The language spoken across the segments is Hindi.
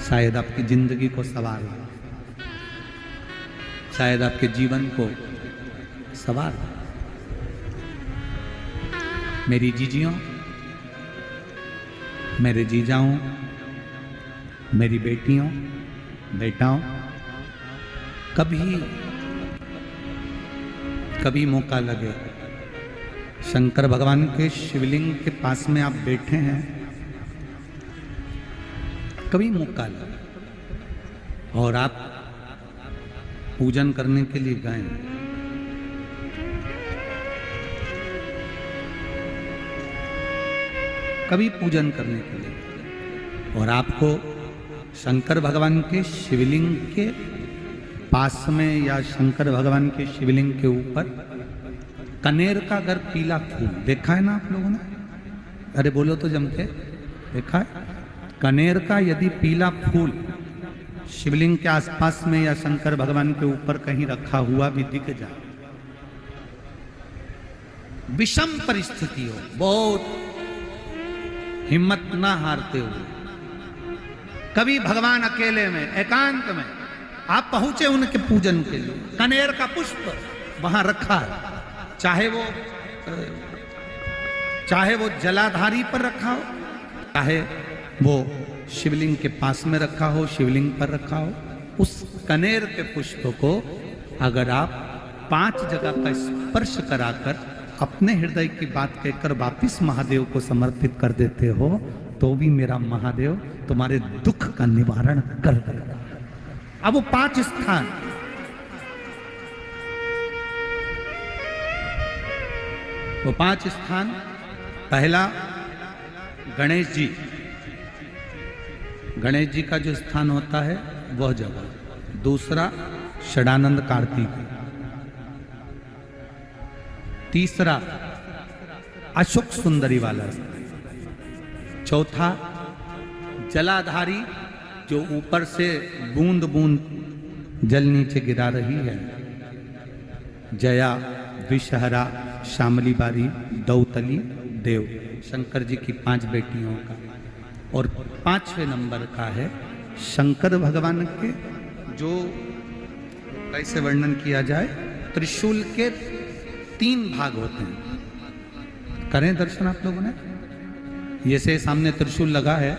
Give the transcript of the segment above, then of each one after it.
शायद आपकी जिंदगी को संवार, शायद आपके जीवन को संवार। मेरी जीजियों, मेरे जीजाओं, मेरी बेटियों, बेटाओं, कभी मौका लगे, शंकर भगवान के शिवलिंग के पास में आप बैठे हैं, कभी मौका लगे और आप पूजन करने के लिए गए, कभी पूजन करने के लिए, और आपको शंकर भगवान के शिवलिंग के पास में या शंकर भगवान के शिवलिंग के ऊपर कनेर का अगर पीला फूल देखा है ना आप लोगों ने, अरे बोलो तो जम के, देखा है? कनेर का यदि पीला फूल शिवलिंग के आसपास में या शंकर भगवान के ऊपर कहीं रखा हुआ भी दिख जाए, विषम परिस्थिति हो, बहुत हिम्मत ना हारते हुए, कभी भगवान अकेले में एकांत में आप पहुंचे उनके पूजन के लिए, कनेर का पुष्प वहां रखा है, चाहे वो जलाधारी पर रखा हो, चाहे वो शिवलिंग के पास में रखा हो, शिवलिंग पर रखा हो, उस कनेर के पुष्प को अगर आप 5 जगह का स्पर्श कराकर अपने हृदय की बात कहकर वापिस महादेव को समर्पित कर देते हो, तो भी मेरा महादेव तुम्हारे दुख का निवारण कर देगा। अब वो 5 स्थान, वो 5 स्थान, पहला गणेश जी, गणेश जी का जो स्थान होता है वह जगह, दूसरा षडानंद कार्तिक, तीसरा अशोक सुंदरी वाला, चौथा जलाधारी जो ऊपर से बूंद बूंद जल नीचे गिरा रही है, जया, विषहरा, शामली बारी, दौतली, देव, शंकर जी की 5 बेटियों का, और 5वें नंबर का है शंकर भगवान के, जो कैसे वर्णन किया जाए, त्रिशूल के 3 भाग होते हैं। करें दर्शन आप लोगों ने, ये से सामने त्रिशूल लगा है,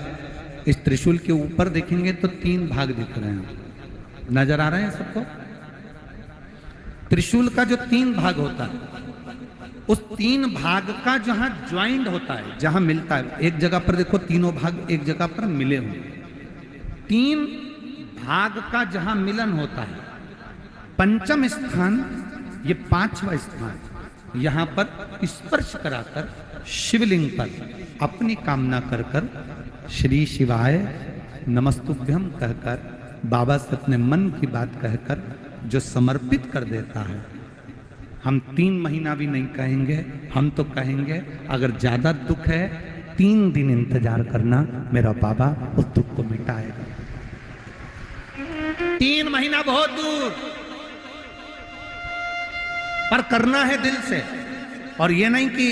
इस त्रिशूल के ऊपर देखेंगे तो 3 भाग दिख रहे हैं, नजर आ रहे हैं सबको? त्रिशूल का जो 3 भाग होता है, उस 3 भाग का जहां ज्वाइंट होता है, जहां मिलता है, एक जगह पर देखो तीनों भाग एक जगह पर मिले हुए, 3 भाग का जहां मिलन होता है, 5वां स्थान, ये 5वां स्थान, यहां पर स्पर्श कराकर शिवलिंग पर अपनी कामना कर कर श्री शिवाय नमस्तुभ्यम कहकर बाबा से अपने मन की बात कहकर जो समर्पित कर देता है, हम 3 महीना भी नहीं कहेंगे, हम तो कहेंगे अगर ज्यादा दुख है 3 दिन इंतजार करना, मेरा बाबा उस दुख को मिटाएगा। 3 महीना बहुत दूर, पर करना है दिल से, और ये नहीं कि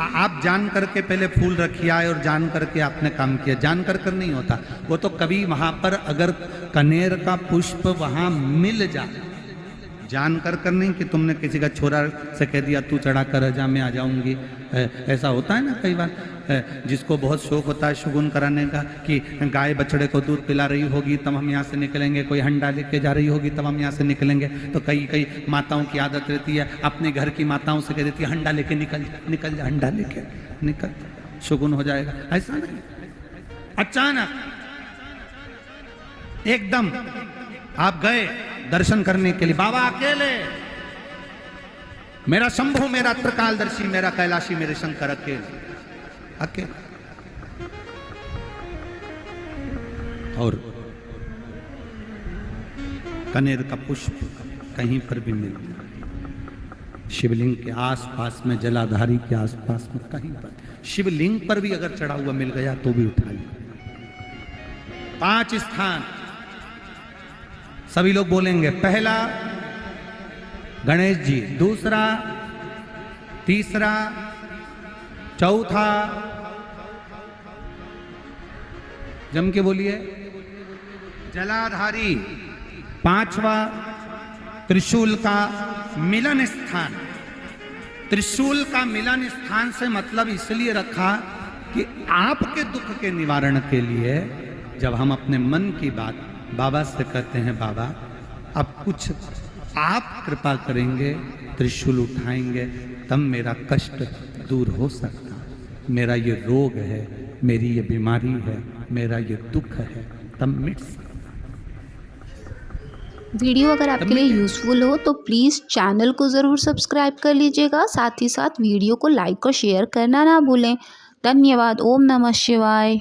आप जान करके पहले फूल रखिए आए और जान करके आपने काम किया, जान कर नहीं होता वो तो, कभी वहां पर अगर कनेर का पुष्प वहां मिल जाए, जान कर नहीं कि तुमने किसी का छोरा से कह दिया तू चढ़ा कर जा मैं आ जाऊंगी, ऐसा होता है ना कई बार, जिसको बहुत शौक होता है शगुन कराने का, कि गाय बछड़े को दूध पिला रही होगी तब हम यहाँ से निकलेंगे, कोई हंडा लेके जा रही होगी तब हम यहाँ से निकलेंगे, तो कई माताओं की आदत रहती है, अपने घर की माताओं से कह देती है हंडा लेके निकल जा, हंडा लेके निकल, शगुन हो जाएगा। ऐसा नहीं, अचानक एकदम आप गए दर्शन करने के लिए, बाबा अकेले, मेरा शंभु, मेरा त्रिकालदर्शी, मेरा कैलाशी, मेरे शंकर अकेले, और कनेर का पुष्प कहीं पर भी मिल, शिवलिंग के आसपास में, जलाधारी के आसपास में कहीं पर, शिवलिंग पर भी अगर चढ़ा हुआ मिल गया तो भी उठा लिया। 5 स्थान सभी लोग बोलेंगे, पहला गणेश जी, दूसरा, तीसरा, चौथा, जम के बोलिए, जलाधारी, पांचवा त्रिशूल का मिलन स्थान। त्रिशूल का मिलन स्थान से मतलब इसलिए रखा कि आपके दुख के निवारण के लिए जब हम अपने मन की बात बाबा से कहते हैं, बाबा अब कुछ आप कृपा करेंगे, त्रिशूल उठाएंगे तब मेरा कष्ट दूर हो सकता, मेरा ये रोग है, मेरी ये बीमारी है, मेरा ये दुख है, तब मिट सकता। वीडियो अगर आपके लिए यूज़फुल हो तो प्लीज़ चैनल को ज़रूर सब्सक्राइब कर लीजिएगा, साथ ही साथ वीडियो को लाइक और शेयर करना ना भूलें। धन्यवाद। ओम नमः शिवाय।